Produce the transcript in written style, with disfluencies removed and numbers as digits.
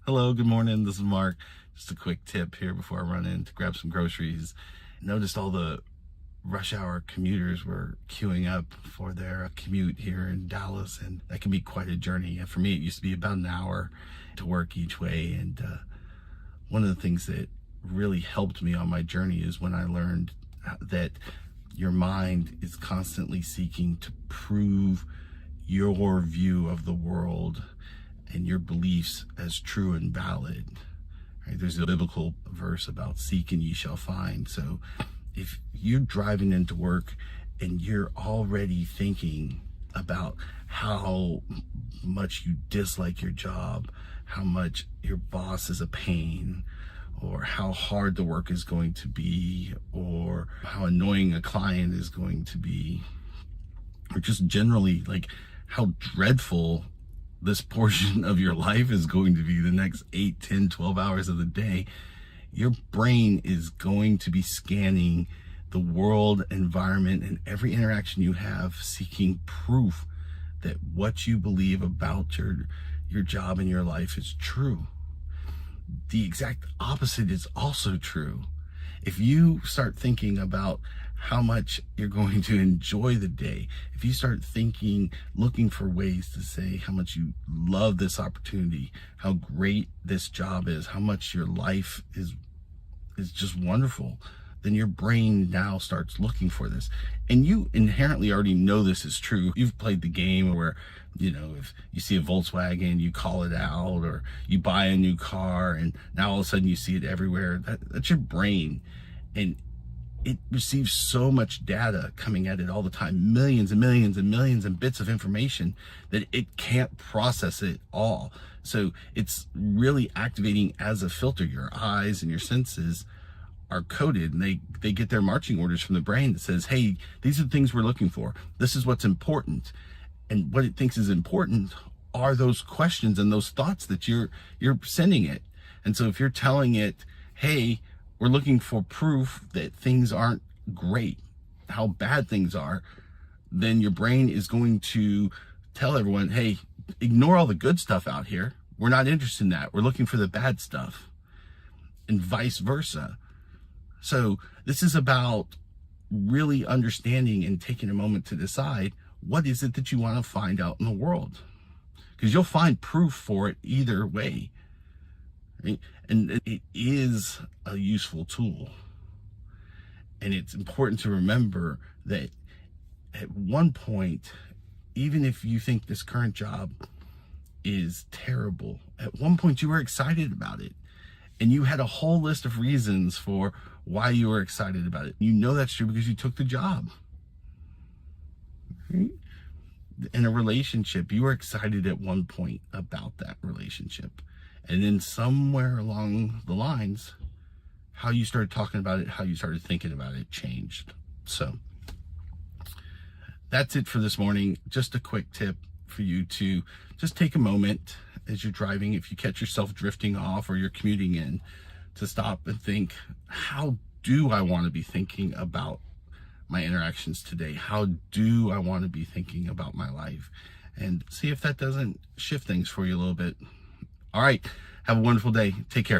Hello, good morning. This is Mark. Just a quick tip here before I run in to grab some groceries. Noticed all the rush hour commuters were queuing up for their commute here in Dallas, and that can be quite a journey. And for me, it used to be about an hour to work each way. And one of the things that really helped me on my journey is when I learned that your mind is constantly seeking to prove your view of the world and your beliefs as true and valid. Right? There's a biblical verse about seek and ye shall find. So if you're driving into work and you're already thinking about how much you dislike your job, how much your boss is a pain, or how hard the work is going to be, or how annoying a client is going to be, or just generally like how dreadful this portion of your life is going to be the next 8, 10, 12 hours of the day, your brain is going to be scanning the world environment and every interaction you have, seeking proof that what you believe about your job and your life is true. The exact opposite is also true. If you start thinking about how much you're going to enjoy the day, if you start thinking, looking for ways to say how much you love this opportunity, how great this job is, how much your life is just wonderful, then your brain now starts looking for this. And you inherently already know this is true. You've played the game where, if you see a Volkswagen, you call it out, or you buy a new car and now all of a sudden you see it everywhere. That's your brain. And it receives so much data coming at it all the time, millions and millions and millions and bits of information, that it can't process it all. So it's really activating as a filter. Your eyes and your senses are coded, and they get their marching orders from the brain that says, hey, these are the things we're looking for. This is what's important. And what it thinks is important are those questions and those thoughts that you're sending it. And so if you're telling it, hey, we're looking for proof that things aren't great, how bad things are, then your brain is going to tell everyone, hey, ignore all the good stuff out here. We're not interested in that. We're looking for the bad stuff, and vice versa. So this is about really understanding and taking a moment to decide, what is it that you want to find out in the world? Because you'll find proof for it either way. Right? And it is a useful tool. And it's important to remember that at one point, even if you think this current job is terrible, at one point you were excited about it. And you had a whole list of reasons for why you were excited about it. You know that's true because you took the job. Right? In a relationship, you were excited at one point about that relationship. And then somewhere along the lines, how you started talking about it, how you started thinking about it changed. So that's it for this morning. Just a quick tip for you to just take a moment as you're driving, if you catch yourself drifting off or you're commuting in, to stop and think, how do I want to be thinking about my interactions today? How do I want to be thinking about my life? And see if that doesn't shift things for you a little bit. All right. Have a wonderful day. Take care.